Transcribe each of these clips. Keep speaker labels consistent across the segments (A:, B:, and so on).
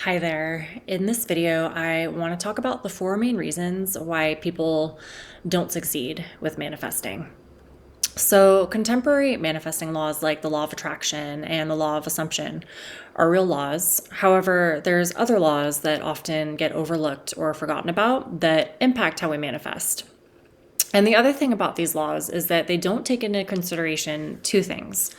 A: Hi there. In this video, I want to talk about the four main reasons why people don't succeed with manifesting. So, contemporary manifesting laws like the law of attraction and the law of assumption are real laws. However, there's other laws that often get overlooked or forgotten about that impact how we manifest. And the other thing about these laws is that they don't take into consideration two things: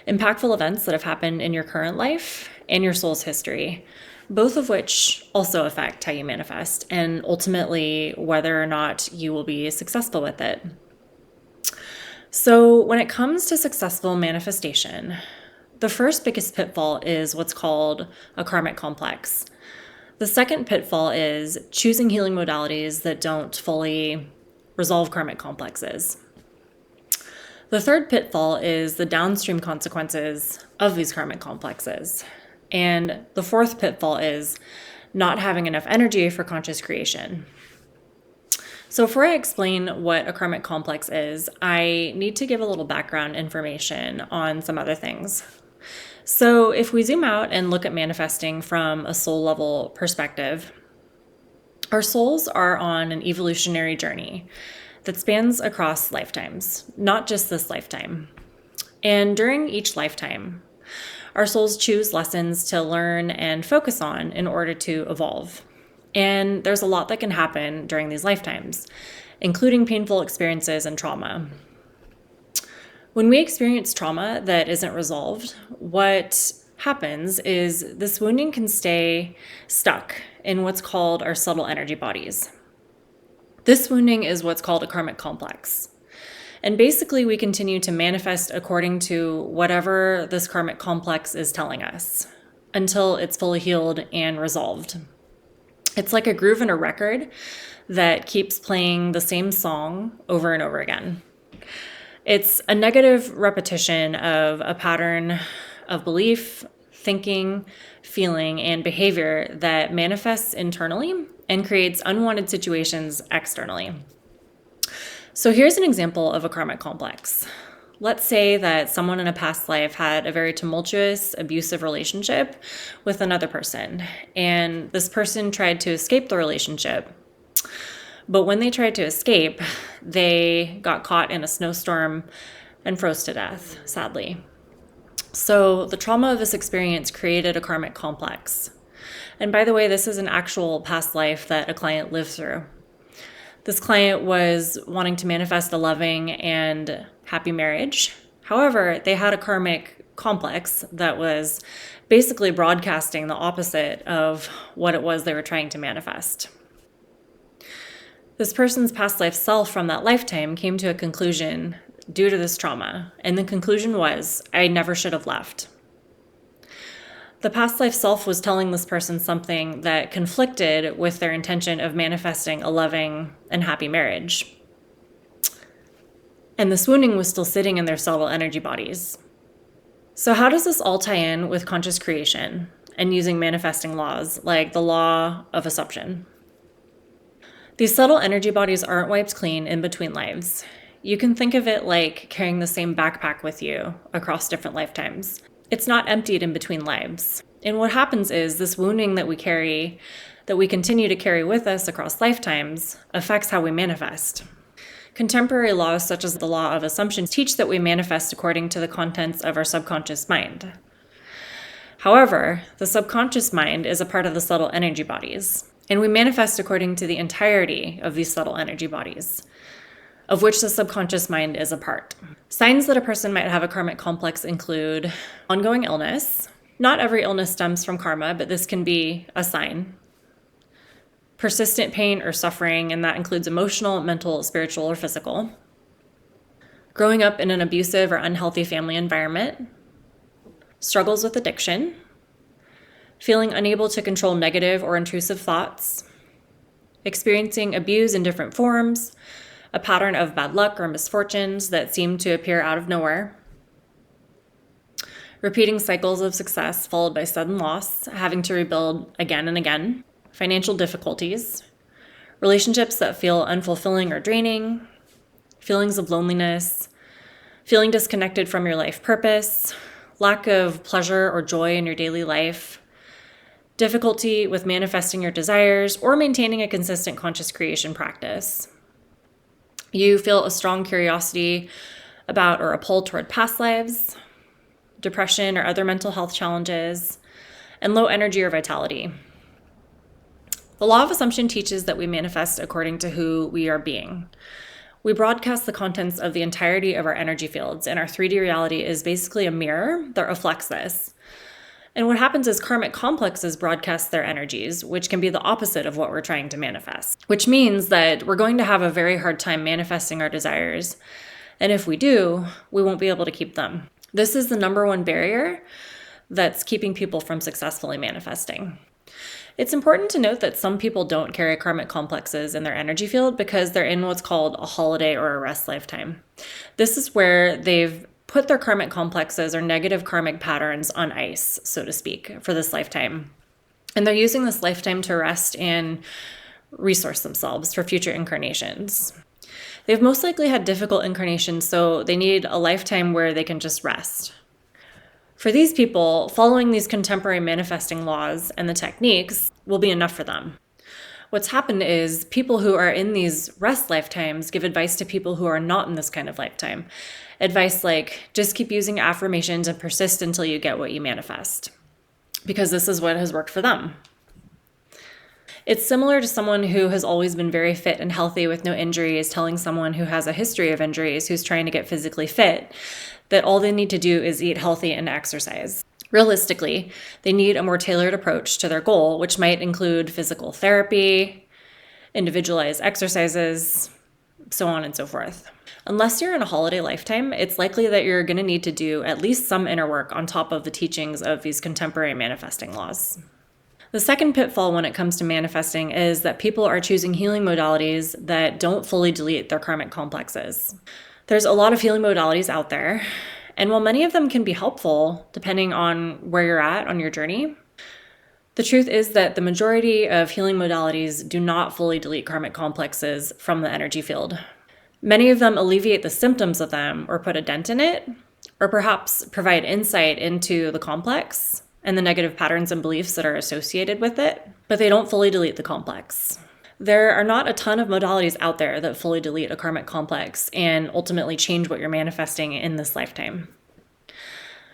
A: impactful events that have happened in your current life and your soul's history, both of which also affect how you manifest and ultimately whether or not you will be successful with it. So, when it comes to successful manifestation, the first biggest pitfall is what's called a karmic complex. The second pitfall is choosing healing modalities that don't fully resolve karmic complexes. The third pitfall is the downstream consequences of these karmic complexes. And the fourth pitfall is not having enough energy for conscious creation. So before I explain what a karmic complex is, I need to give a little background information on some other things. So if we zoom out and look at manifesting from a soul level perspective, our souls are on an evolutionary journey that spans across lifetimes, not just this lifetime. And during each lifetime, our souls choose lessons to learn and focus on in order to evolve. And there's a lot that can happen during these lifetimes, including painful experiences and trauma. When we experience trauma that isn't resolved, what happens is this wounding can stay stuck in what's called our subtle energy bodies. This wounding is what's called a karmic complex. And basically, we continue to manifest according to whatever this karmic complex is telling us until it's fully healed and resolved. It's like a groove in a record that keeps playing the same song over and over again. It's a negative repetition of a pattern of belief, thinking, feeling, and behavior that manifests internally and creates unwanted situations externally. So here's an example of a karmic complex. Let's say that someone in a past life had a very tumultuous, abusive relationship with another person, and this person tried to escape the relationship. But when they tried to escape, they got caught in a snowstorm and froze to death, sadly. So the trauma of this experience created a karmic complex. And by the way, this is an actual past life that a client lived through. This client was wanting to manifest a loving and happy marriage. However, they had a karmic complex that was basically broadcasting the opposite of what it was they were trying to manifest. This person's past life self from that lifetime came to a conclusion due to this trauma, and the conclusion was, I never should have left. The past life self was telling this person something that conflicted with their intention of manifesting a loving and happy marriage. And this wounding was still sitting in their subtle energy bodies. So how does this all tie in with conscious creation and using manifesting laws like the law of assumption? These subtle energy bodies aren't wiped clean in between lives. You can think of it like carrying the same backpack with you across different lifetimes. It's not emptied in between lives. And what happens is this wounding that we carry, that we continue to carry with us across lifetimes, affects how we manifest. Contemporary laws such as the law of assumption teach that we manifest according to the contents of our subconscious mind. However, the subconscious mind is a part of the subtle energy bodies, and we manifest according to the entirety of these subtle energy bodies, of which the subconscious mind is a part. Signs that a person might have a karmic complex include ongoing illness. Not every illness stems from karma, but this can be a sign. Persistent pain or suffering, and that includes emotional, mental, spiritual, or physical. Growing up in an abusive or unhealthy family environment. Struggles with addiction. Feeling unable to control negative or intrusive thoughts. Experiencing abuse in different forms. A pattern of bad luck or misfortunes that seem to appear out of nowhere. Repeating cycles of success followed by sudden loss, having to rebuild again and again. Financial difficulties. Relationships that feel unfulfilling or draining. Feelings of loneliness. Feeling disconnected from your life purpose. Lack of pleasure or joy in your daily life. difficulty with manifesting your desires, or maintaining a consistent conscious creation practice. You feel a strong curiosity about or a pull toward past lives, depression or other mental health challenges, and low energy or vitality. The law of assumption teaches that we manifest according to who we are being. We broadcast the contents of the entirety of our energy fields, and our 3D reality is basically a mirror that reflects this. And what happens is karmic complexes broadcast their energies, which can be the opposite of what we're trying to manifest, which means that we're going to have a very hard time manifesting our desires. And if we do, we won't be able to keep them. This is the number one barrier that's keeping people from successfully manifesting. It's important to note that some people don't carry karmic complexes in their energy field because they're in what's called a holiday or a rest lifetime. This is where they've put their karmic complexes or negative karmic patterns on ice, so to speak, for this lifetime. And they're using this lifetime to rest and resource themselves for future incarnations. They've most likely had difficult incarnations, so they need a lifetime where they can just rest. For these people, following these contemporary manifesting laws and the techniques will be enough for them. What's happened is people who are in these rest lifetimes give advice to people who are not in this kind of lifetime. Advice like, just keep using affirmations and persist until you get what you manifest, because this is what has worked for them. It's similar to someone who has always been very fit and healthy with no injuries telling someone who has a history of injuries who's trying to get physically fit that all they need to do is eat healthy and exercise. Realistically, they need a more tailored approach to their goal, which might include physical therapy, individualized exercises, so on and so forth. Unless you're in a holiday lifetime, it's likely that you're going to need to do at least some inner work on top of the teachings of these contemporary manifesting laws. The second pitfall when it comes to manifesting is that people are choosing healing modalities that don't fully delete their karmic complexes. There's a lot of healing modalities out there, and while many of them can be helpful, depending on where you're at on your journey, the truth is that the majority of healing modalities do not fully delete karmic complexes from the energy field. Many of them alleviate the symptoms of them or put a dent in it, or perhaps provide insight into the complex and the negative patterns and beliefs that are associated with it, but they don't fully delete the complex. There are not a ton of modalities out there that fully delete a karmic complex and ultimately change what you're manifesting in this lifetime.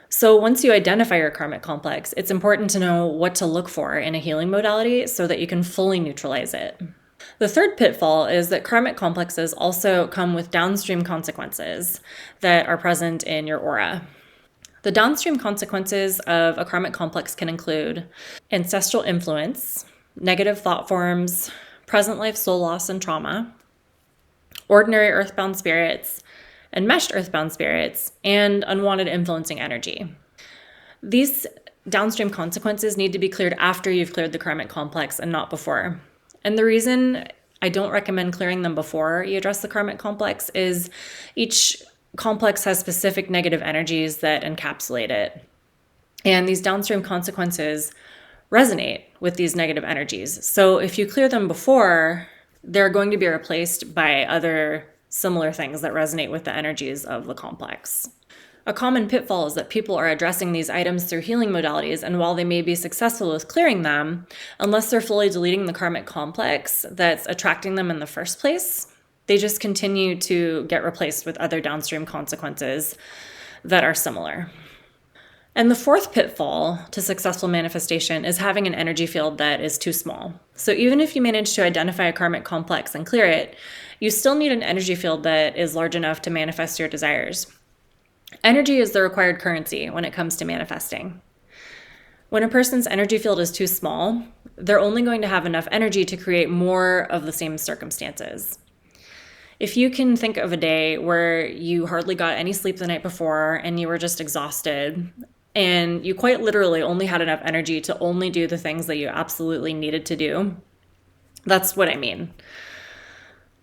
A: So once you identify your karmic complex, it's important to know what to look for in a healing modality so that you can fully neutralize it. The third pitfall is that karmic complexes also come with downstream consequences that are present in your aura. The downstream consequences of a karmic complex can include ancestral influence, negative thought forms, present life soul loss and trauma, ordinary earthbound spirits, enmeshed earthbound spirits, and unwanted influencing energy. These downstream consequences need to be cleared after you've cleared the karmic complex and not before. And the reason I don't recommend clearing them before you address the karmic complex is each complex has specific negative energies that encapsulate it. And these downstream consequences resonate with these negative energies. So if you clear them before, they're going to be replaced by other similar things that resonate with the energies of the complex. A common pitfall is that people are addressing these items through healing modalities, and while they may be successful with clearing them, unless they're fully deleting the karmic complex that's attracting them in the first place, they just continue to get replaced with other downstream consequences that are similar. And the fourth pitfall to successful manifestation is having an energy field that is too small. So even if you manage to identify a karmic complex and clear it, you still need an energy field that is large enough to manifest your desires. Energy is the required currency when it comes to manifesting. When a person's energy field is too small, they're only going to have enough energy to create more of the same circumstances. If you can think of a day where you hardly got any sleep the night before and you were just exhausted, and you quite literally only had enough energy to only do the things that you absolutely needed to do, that's what I mean.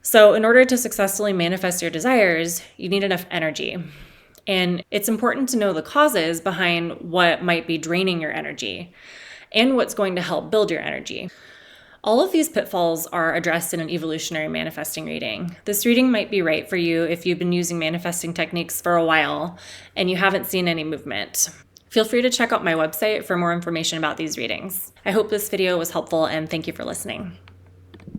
A: So in order to successfully manifest your desires, you need enough energy. And it's important to know the causes behind what might be draining your energy and what's going to help build your energy. All of these pitfalls are addressed in an evolutionary manifesting reading. This reading might be right for you if you've been using manifesting techniques for a while and you haven't seen any movement. Feel free to check out my website for more information about these readings. I hope this video was helpful, and thank you for listening.